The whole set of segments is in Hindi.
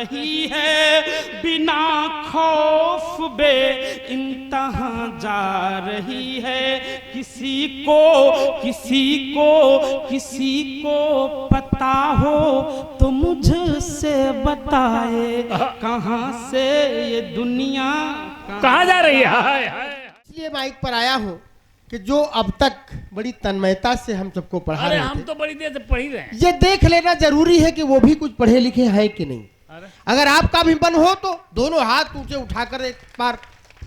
रही है, बिना खौफ बे इंतहा जा रही है। किसी को पता हो तो मुझसे बताए, कहां से ये दुनिया कहाँ जा रही है? इसलिए माइक पर आया हूँ कि जो अब तक बड़ी तन्मयता से हम सबको पढ़ा अरे रहे हम थे, तो बड़ी देर से पढ़ ही रहे हैं। ये देख लेना जरूरी है कि वो भी कुछ पढ़े लिखे हैं कि नहीं। अगर आपका भी मन हो तो दोनों हाथ ऊंचे उठाकर एक बार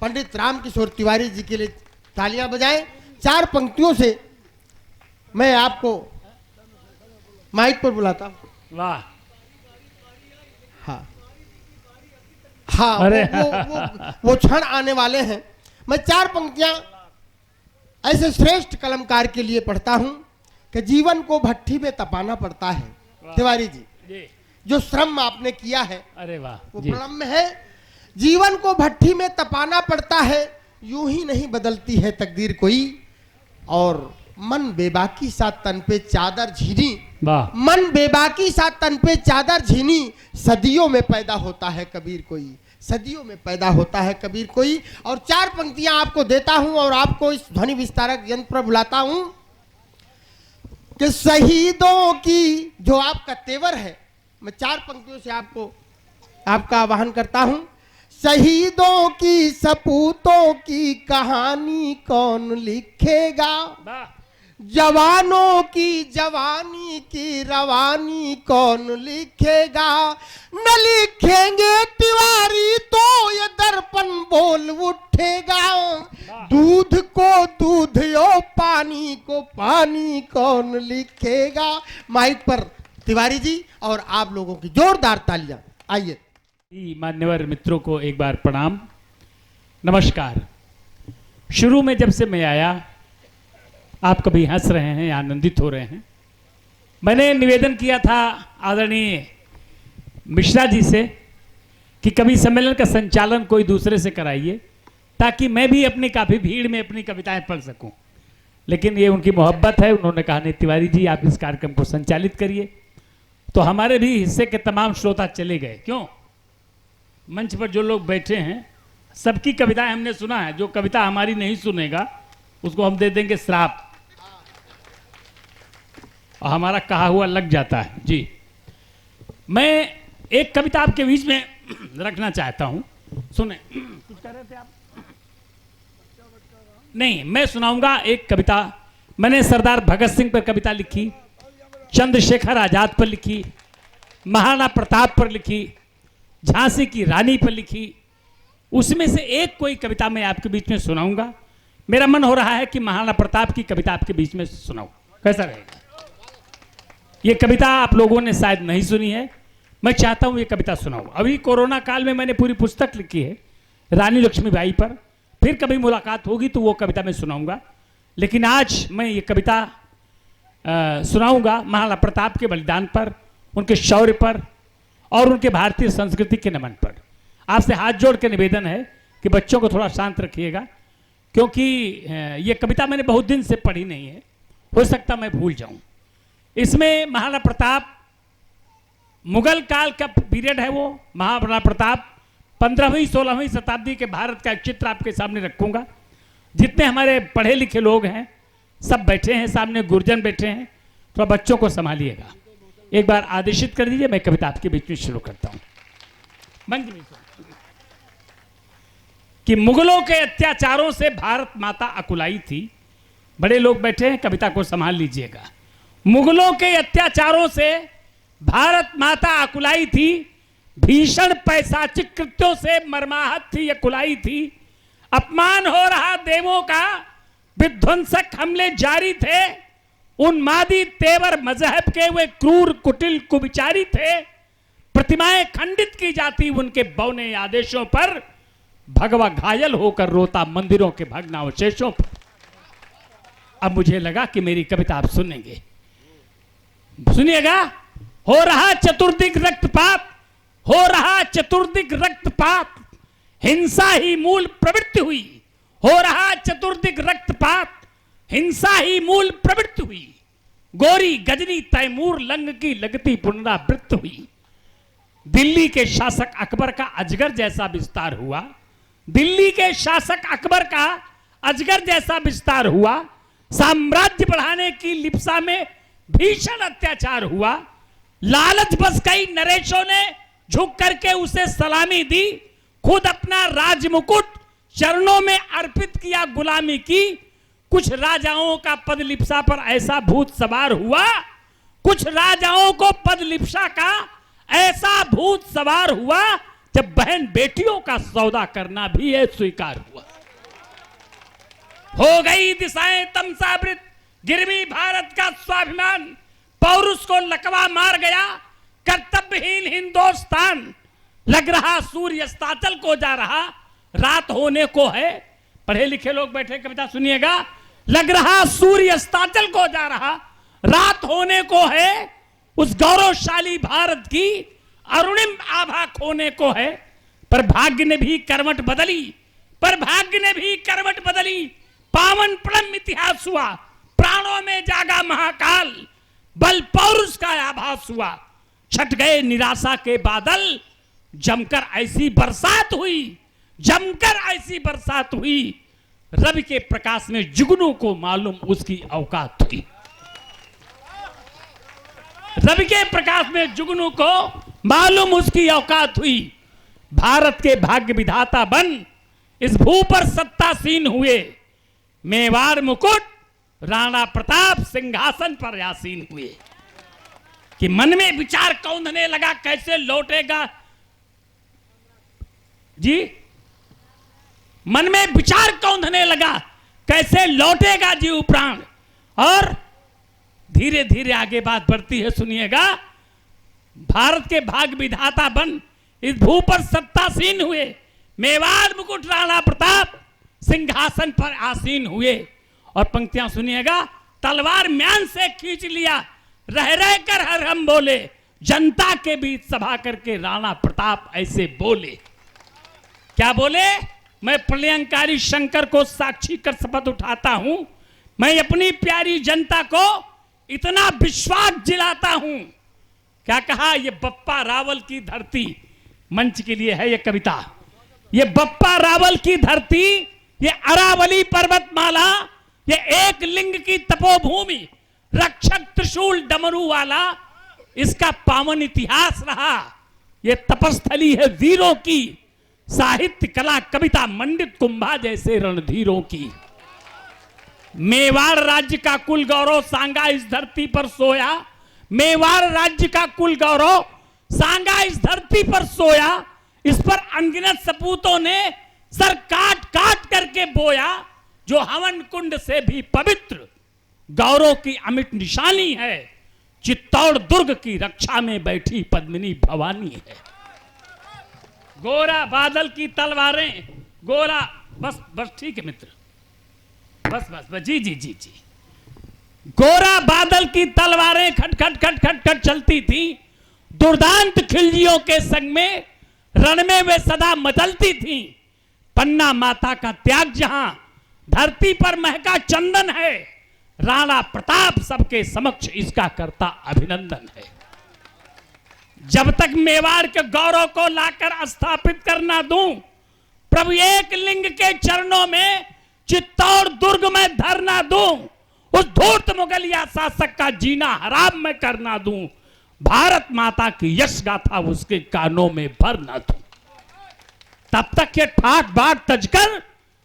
पंडित रामकिशोर तिवारी जी के लिए तालियां बजाएं। 4 पंक्तियों से मैं आपको माइक पर बुलाता हूं। वाह, हाँ हाँ, अरे वो क्षण आने वाले हैं। मैं 4 पंक्तियां ऐसे श्रेष्ठ कलमकार के लिए पढ़ता हूं कि जीवन को भट्ठी में तपाना पड़ता है। तिवारी जी, जो श्रम आपने किया है, अरे वाह, वो प्रणम्य है। जीवन को भट्ठी में तपाना पड़ता है, यूं ही नहीं बदलती है तकदीर कोई। और मन बेबाकी सा तन पे चादर झीनी, मन बेबाकी सा तन पे चादर झीनी, सदियों में पैदा होता है कबीर कोई, सदियों में पैदा होता है कबीर कोई। और 4 पंक्तियां आपको देता हूं और आपको इस ध्वनि विस्तारक यंत्र पर बुलाता हूं कि शहीदों की जो आपका तेवर है, मैं 4 पंक्तियों से आपका आह्वान करता हूं। शहीदों की सपूतों की कहानी कौन लिखेगा, जवानों की जवानी की रवानी कौन लिखेगा। न लिखेंगे तिवारी तो ये दर्पण बोल उठेगा, दूध को दूध और पानी को पानी कौन लिखेगा। माइक पर तिवारी जी और आप लोगों की जोरदार तालियां। आइए। मान्यवर मित्रों को एक बार प्रणाम, नमस्कार। शुरू में जब से मैं आया, आप कभी हंस रहे हैं, आनंदित हो रहे हैं। मैंने निवेदन किया था आदरणीय मिश्रा जी से कि कभी सम्मेलन का संचालन कोई दूसरे से कराइए, ताकि मैं भी अपनी काफ़ी भीड़ में अपनी कविताएं पढ़ सकूं। लेकिन ये उनकी मोहब्बत है, उन्होंने कहा नहीं तिवारी जी आप इस कार्यक्रम को संचालित करिए। तो हमारे भी हिस्से के तमाम श्रोता चले गए। क्यों? मंच पर जो लोग बैठे हैं सबकी कविताएं हमने सुना है। जो कविता हमारी नहीं सुनेगा उसको हम दे देंगे श्राप, और हमारा कहा हुआ लग जाता है। जी, मैं एक कविता आपके बीच में रखना चाहता हूं, सुने। कुछ कह रहे थे आप? नहीं, मैं सुनाऊंगा एक कविता। मैंने सरदार भगत सिंह पर कविता लिखी, चंद्रशेखर आजाद पर लिखी, महाराणा प्रताप पर लिखी, झांसी की रानी पर लिखी। उसमें से एक कोई कविता मैं आपके बीच में सुनाऊंगा। मेरा मन हो रहा है कि महाराणा प्रताप की कविता आपके बीच में सुनाऊं, कैसा रहेगा? ये कविता आप लोगों ने शायद नहीं सुनी है, मैं चाहता हूं ये कविता सुनाऊं। अभी कोरोना काल में मैंने पूरी पुस्तक लिखी है रानी लक्ष्मीबाई पर, फिर कभी मुलाकात होगी तो वो कविता मैं सुनाऊंगा। लेकिन आज मैं ये कविता सुनाऊंगा महाराणा प्रताप के बलिदान पर, उनके शौर्य पर और उनके भारतीय संस्कृति के नमन पर। आपसे हाथ जोड़ के निवेदन है कि बच्चों को थोड़ा शांत रखिएगा, क्योंकि ये कविता मैंने बहुत दिन से पढ़ी नहीं है, हो सकता मैं भूल जाऊं। इसमें महाराणा प्रताप, मुगल काल का पीरियड है वो। महाराणा प्रताप 15वीं 16वीं शताब्दी के भारत का एक चित्र आपके सामने रखूंगा। जितने हमारे पढ़े लिखे लोग हैं सब बैठे हैं सामने, गुरजन बैठे हैं, थोड़ा बच्चों को संभालिएगा। एक बार आदेशित कर दीजिए, मैं कविता आपके बीच में शुरू करता हूं। मंच में कि मुगलों के अत्याचारों से भारत माता अकुलाई थी। बड़े लोग बैठे हैं, कविता को संभाल लीजिएगा। मुगलों के अत्याचारों से भारत माता अकुलाई थी, भीषण पैशाचिक कृत्यों से मर्माहत थी अकुलाई थी। अपमान हो रहा देवों का, विध्वंसक हमले जारी थे। उन्मादी तेवर मजहब के वे क्रूर कुटिल कुविचारी थे। प्रतिमाएं खंडित की जाती उनके बौने आदेशों पर, भगवा घायल होकर रोता मंदिरों के भग्नावशेषों पर। अब मुझे लगा कि मेरी कविता आप सुनेंगे, सुनिएगा। हो रहा चतुर्दिक रक्तपात, हो रहा चतुर्दिक रक्तपात, हिंसा ही मूल प्रवृत्ति हुई। हो रहा चतुर्दिक रक्तपात, हिंसा ही मूल प्रवृत्ति हुई। गोरी गजनी तैमूर लंग की लगती पुनरावृत्ति हुई। दिल्ली के शासक अकबर का अजगर जैसा विस्तार हुआ, दिल्ली के शासक अकबर का अजगर जैसा विस्तार हुआ, साम्राज्य बढ़ाने की लिप्सा में भीषण अत्याचार हुआ, लालच बस कई नरेशों ने झुक करके उसे सलामी दी, खुद अपना राजमुकुट चरणों में अर्पित किया, गुलामी की। कुछ राजाओं का पद लिप्सा पर ऐसा भूत सवार हुआ, कुछ राजाओं को पद लिप्सा का ऐसा भूत सवार हुआ, जब बहन बेटियों का सौदा करना भी है स्वीकार हुआ। हो गई दिशाएं तमसावृत, गिरवी भारत का स्वाभिमान, पौरुष को लकवा मार गया कर्तव्यहीन हिंदुस्तान। लग रहा सूर्य अस्ताचल को जा रहा, रात होने को है। पढ़े लिखे लोग बैठे कविता सुनिएगा। लग रहा सूर्य अस्ताचल को जा रहा, रात होने को है। उस गौरवशाली भारत की अरुणिम आभा खोने को है। पर भाग्य ने भी करवट बदली, पर भाग्य ने भी करवट बदली। पावन परम इतिहास हुआ, प्राणों में जागा महाकाल, बल पौरुष का आभास हुआ। छट गए निराशा के बादल, जमकर ऐसी बरसात हुई, जमकर ऐसी बरसात हुई। रवि के प्रकाश में जुगनू को मालूम उसकी औकात हुई। रवि के प्रकाश में जुगनू को मालूम उसकी औकात हुई। भारत के भाग्य विधाता बन इस भू पर सत्तासीन हुए। मेवाड़ मुकुट राणा प्रताप सिंहासन पर आसीन हुए। कि मन में विचार कौंधने लगा, कैसे लौटेगा जी, मन में विचार कौंधने लगा, कैसे लौटेगा जीव प्राण। और धीरे धीरे आगे बात बढ़ती है, सुनिएगा। भारत के भाग्य विधाता बन इस भू पर सत्तासीन हुए। मेवाड़ मुकुट राणा प्रताप सिंहासन पर आसीन हुए। और पंक्तियां सुनिएगा। तलवार म्यान से खींच लिया, रह रह कर हर हम बोले, जनता के बीच सभा करके राणा प्रताप ऐसे बोले। क्या बोले? मैं प्रलयंकारी शंकर को साक्षी कर शपथ उठाता हूं, मैं अपनी प्यारी जनता को इतना विश्वास दिलाता हूं। क्या कहा? ये बप्पा रावल की धरती, मंच के लिए है ये कविता। ये बप्पा रावल की धरती, ये अरावली पर्वतमाला, ये एक लिंग की तपोभूमि, रक्षक त्रिशूल डमरू वाला, इसका पावन इतिहास रहा। ये तपस्थली है वीरों की, साहित्य कला कविता मंडित कुंभा जैसे रणधीरों की। मेवाड़ राज्य का कुल गौरव सांगा इस धरती पर सोया। मेवाड़ राज्य का कुल गौरव सांगा इस धरती पर सोया। इस पर अनगिनत सपूतों ने सर काट काट करके बोया। जो हवन कुंड से भी पवित्र गौरव की अमिट निशानी है, चित्तौड़ दुर्ग की रक्षा में बैठी पद्मिनी भवानी है। गोरा बादल की तलवारें, गोरा बस बस ठीक है मित्र, बस बस बस जी जी जी जी। गोरा बादल की तलवारें खट खट खट खट खट चलती थी। दुर्दांत खिलजियों के संग में रण में वे सदा मचलती थी। पन्ना माता का त्याग जहां धरती पर महका चंदन है, राणा प्रताप सबके समक्ष इसका करता अभिनंदन है। जब तक मेवाड़ के गौरव को लाकर स्थापित करना दूं, प्रभु एक लिंग के चरणों में चित्तौड़ दुर्ग में धरना दूं, उस धूर्त मुगलिया शासक का जीना हराम में करना दूं, भारत माता की यश गाथा उसके कानों में भर ना दूं, तब तक ये ठाट बाट तजकर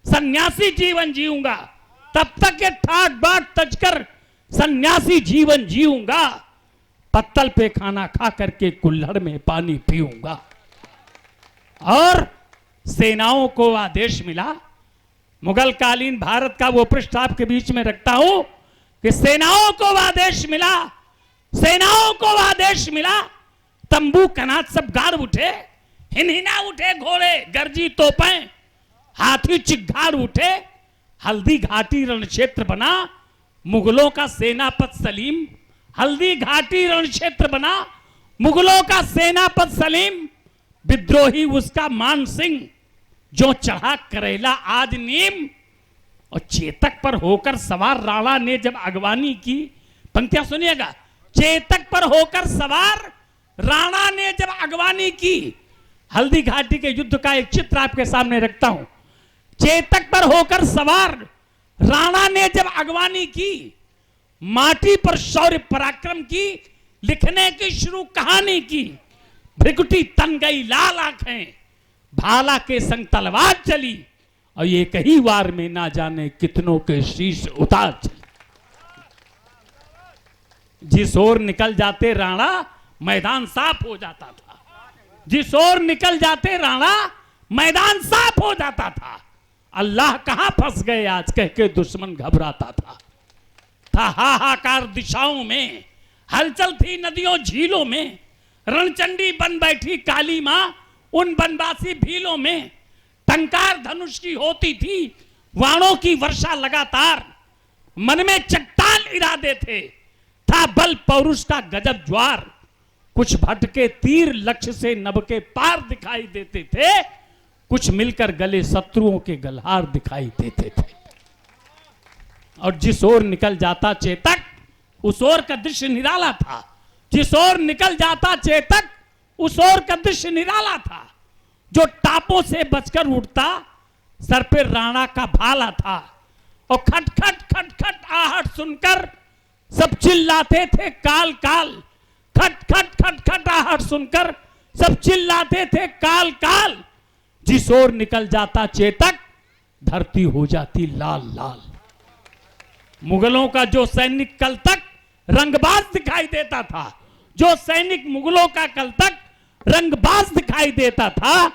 सन्यासी जीवन जीऊंगा। तब तक ये ठाट बाट तजकर सन्यासी जीवन जीऊंगा। पत्तल पे खाना खा करके कुल्हड़ में पानी पीऊंगा। और सेनाओं को आदेश मिला, मुगल कालीन भारत का वो पृष्ठ आपके बीच में रखता हूं कि सेनाओं को आदेश मिला, सेनाओं को आदेश मिला। तंबू कनात सब गाड़ उठे, हिनहिना उठे घोड़े, गर्जी तोपें, हाथी चिघाड़ उठे। हल्दी घाटी रण क्षेत्र बना, मुगलों का सेनापति सलीम। हल्दी घाटी रण क्षेत्र बना, मुगलों का सेनापति सलीम। विद्रोही उसका मान सिंह, जो चढ़ा करेला आज नीम। और चेतक पर होकर सवार राणा ने जब अगवानी की, पंक्तियां सुनिएगा। चेतक पर होकर सवार राणा ने जब अगवानी की, हल्दी घाटी के युद्ध का एक चित्र आपके सामने रखता हूं। चेतक पर होकर सवार राणा ने जब अगवानी की, माटी पर शौर्य पराक्रम की, लिखने की शुरू कहानी की। भृकुटी तन गई लाल आंखें, भाला के संग तलवार चली, और ये कई वार में ना जाने कितनों के शीश उतार चली। जिस ओर निकल जाते राणा मैदान साफ हो जाता था, जिस ओर निकल जाते राणा मैदान साफ हो जाता था। अल्लाह कहां फंस गए आज कह के दुश्मन घबराता था हाहाकार दिशाओं में, हलचल थी नदियों झीलों में। रणचंडी बन बैठी काली मां उन बनवासी भीलों में। टंकार धनुष की होती थी, वाणों की वर्षा लगातार। मन में चट्टान इरादे थे, था बल पौरुष का गजब ज्वार। कुछ भटके तीर लक्ष्य से नभ के पार दिखाई देते थे, कुछ मिलकर गले शत्रुओं के गलहार दिखाई देते थे। और जिस ओर निकल जाता चेतक, उस ओर का दृश्य निराला था। जिस ओर निकल जाता चेतक, उस ओर का दृश्य निराला था। जो टापों से बचकर उठता, सर पे राणा का भाला था। और खट खट खट खट आहट सुनकर सब चिल्लाते थे काल काल। खट खट खट खट आहट सुनकर सब चिल्लाते थे काल काल। जिस ओर निकल जाता चेतक, धरती हो जाती लाल लाल। मुगलों का जो सैनिक कल तक रंगबाज दिखाई देता था, जो सैनिक मुगलों का कल तक रंगबाज दिखाई देता था,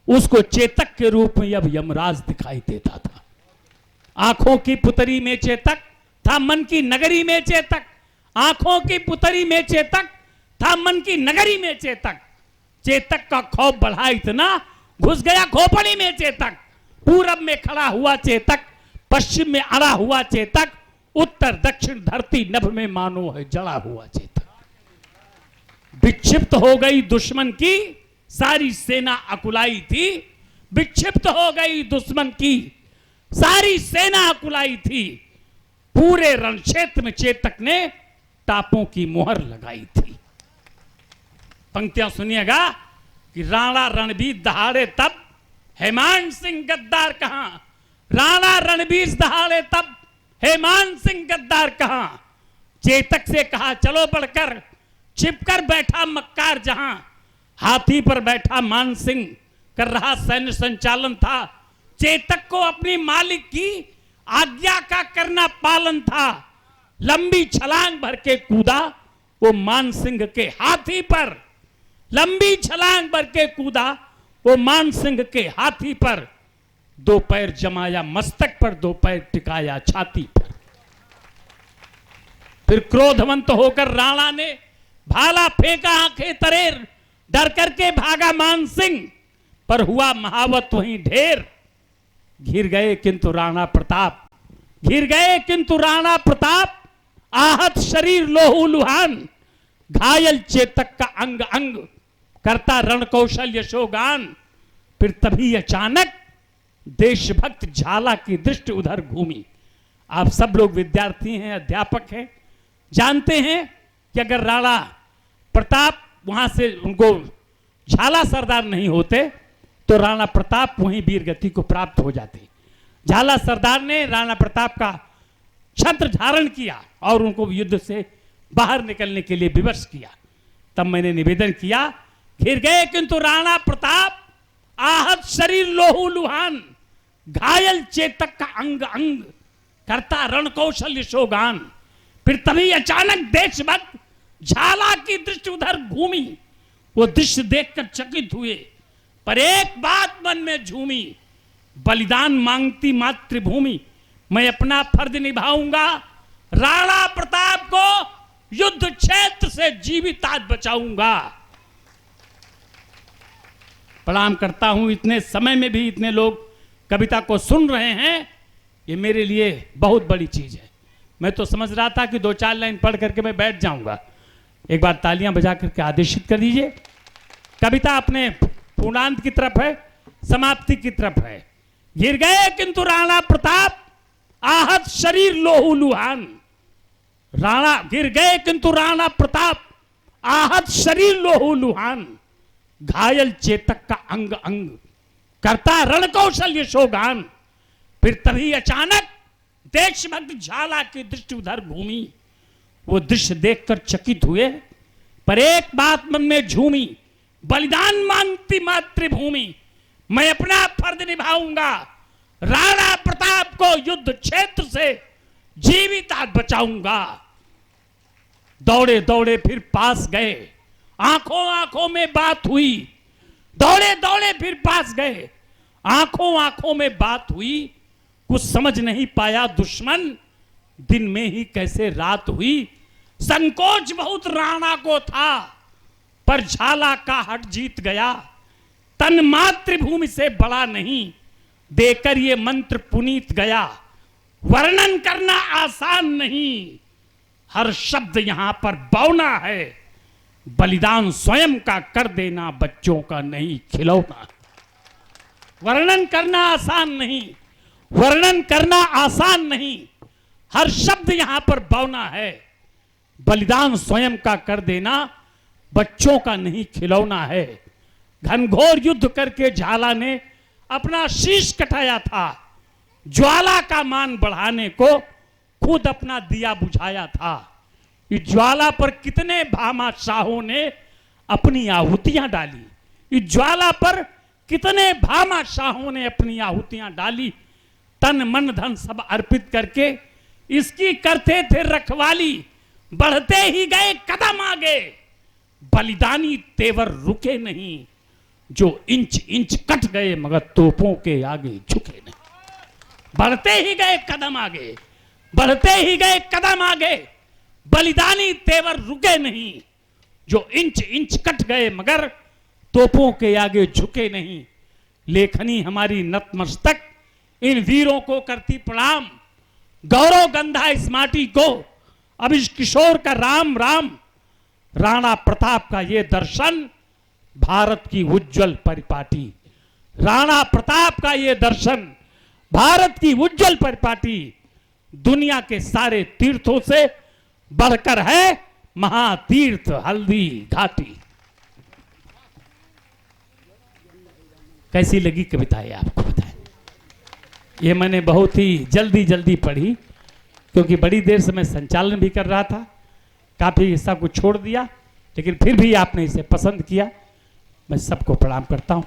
उसको चेतक के रूप में अब यमराज दिखाई देता था। आंखों की पुतरी में चेतक था, मन की नगरी में चेतक। आंखों की पुतरी में चेतक था, मन की नगरी में चेतक। चेतक का खौफ बढ़ा इतना, घुस गया खोपड़ी में चेतक। पूरब में खड़ा हुआ चेतक, पश्चिम में अड़ा हुआ चेतक, उत्तर दक्षिण धरती नभ में मानो है जड़ा हुआ चेतक। विक्षिप्त हो गई दुश्मन की सारी सेना अकुलाई थी। विक्षिप्त हो गई दुश्मन की सारी सेना अकुलाई थी। पूरे रण क्षेत्र में चेतक ने टापों की मुहर लगाई थी। पंक्तियां सुनिएगा कि राणा रणबीर दहाड़े तब, हेमान सिंह गद्दार कहां। राणा रणबीर दहाड़े तब, हेमान सिंह गद्दार कहां। चेतक से कहा चलो बढ़कर, छिपकर बैठा मक्कार जहां। हाथी पर बैठा मान सिंह कर रहा सैन्य संचालन था। चेतक को अपनी मालिक की आज्ञा का करना पालन था। लंबी छलांग भर के कूदा वो मान सिंह के हाथी पर। लंबी छलांग भर के कूदा वो मान सिंह के हाथी पर। दो पैर जमाया मस्तक पर, दो पैर टिकाया छाती पर। फिर क्रोधवंत होकर राणा ने भाला फेंका आंखें तरेर। डर करके भागा मान सिंह, पर हुआ महावत वहीं ढेर। घिर गए किंतु राणा प्रताप, घिर गए किंतु राणा प्रताप। आहत शरीर लोहू लुहान, घायल चेतक का अंग अंग, करता रण कौशल यशोगान। फिर तभी अचानक देशभक्त झाला की दृष्टि उधर घूमी। आप सब लोग विद्यार्थी हैं, अध्यापक हैं, जानते हैं कि अगर राणा प्रताप वहां से उनको झाला सरदार नहीं होते तो राणा प्रताप वहीं वीरगति को प्राप्त हो जाते। झाला सरदार ने राणा प्रताप का छत्र धारण किया और उनको युद्ध से बाहर निकलने के लिए विवश किया। तब मैंने निवेदन किया, घिर गए किंतु राणा प्रताप, आहत शरीर लोहू लुहान। घायल चेतक का अंग अंग, करता रण कौशल यशोगान। फिर तभी अचानक देशभक्त झाला की दृष्टि उधर घूमी। वो दृश्य देखकर चकित हुए, पर एक बात मन में झूमी। बलिदान मांगती मातृभूमि, मैं अपना फर्ज निभाऊंगा। राणा प्रताप को युद्ध क्षेत्र से जीवित आज बचाऊंगा। प्रणाम करता हूं। इतने समय में भी इतने लोग कविता को सुन रहे हैं, ये मेरे लिए बहुत बड़ी चीज है। मैं तो समझ रहा था कि 2-4 लाइन पढ़ करके मैं बैठ जाऊंगा। एक बार तालियां बजा करके आदेशित कर दीजिए। कविता अपने पूर्णांत की तरफ है, समाप्ति की तरफ है। गिर गए किंतु राणा प्रताप, आहत शरीर लोहू लुहान। राणा गिर गए किंतु राणा प्रताप, आहत शरीर लोहू लुहान, घायल चेतक का अंग अंग, करता रण कौशल यशोगान। फिर तभी अचानक देशभक्त झाला की दृष्टि उधर घूमी। वो दृश्य देखकर चकित हुए, पर एक बात मन में झूमी, बलिदान मांगती मातृभूमि, मैं अपना फर्ज निभाऊंगा, राणा प्रताप को युद्ध क्षेत्र से जीवित बचाऊंगा। दौड़े दौड़े फिर पास गए, आंखों आंखों में बात हुई। दौड़े दौड़े फिर पास गए, आंखों आंखों में बात हुई। कुछ समझ नहीं पाया दुश्मन, दिन में ही कैसे रात हुई। संकोच बहुत राणा को था, पर झाला का हट जीत गया। तन मातृभूमि से बड़ा नहीं, देकर ये मंत्र पुनीत गया। वर्णन करना आसान नहीं, हर शब्द यहां पर बौना है। बलिदान स्वयं का कर देना, बच्चों का नहीं खिलौना। वर्णन करना आसान नहीं, वर्णन करना आसान नहीं, हर शब्द यहां पर बौना है। बलिदान स्वयं का कर देना, बच्चों का नहीं खिलौना है। घनघोर युद्ध करके झाला ने अपना शीश कटाया था। ज्वाला का मान बढ़ाने को खुद अपना दिया बुझाया था। इस ज्वाला पर कितने भामाशाहों ने अपनी आहुतियां डाली। इस ज्वाला पर कितने भामाशाहों ने अपनी आहुतियां डाली। तन मन धन सब अर्पित करके इसकी करते थे रखवाली। बढ़ते ही गए कदम आगे, बलिदानी तेवर रुके नहीं। जो इंच इंच कट गए, मगर तोपों के आगे झुके नहीं। बढ़ते ही गए कदम आगे, बढ़ते ही गए कदम आगे, बलिदानी तेवर रुके नहीं। जो इंच इंच कट गए, मगर तोपों के आगे झुके नहीं। लेखनी हमारी नतमस्तक इन वीरों को करती प्रणाम। गौरव गंधा इस माटी को, अब इस किशोर का राम राम। राणा प्रताप का ये दर्शन, भारत की उज्जवल परिपाटी। राणा प्रताप का ये दर्शन, भारत की उज्जवल परिपाटी। दुनिया के सारे तीर्थों से बढ़कर है महातीर्थ हल्दी घाटी। कैसी लगी कविता ये आपको बताएं। ये मैंने बहुत ही जल्दी जल्दी पढ़ी, क्योंकि बड़ी देर से मैं संचालन भी कर रहा था, काफी हिस्सा को छोड़ दिया, लेकिन फिर भी आपने इसे पसंद किया। मैं सबको प्रणाम करता हूं।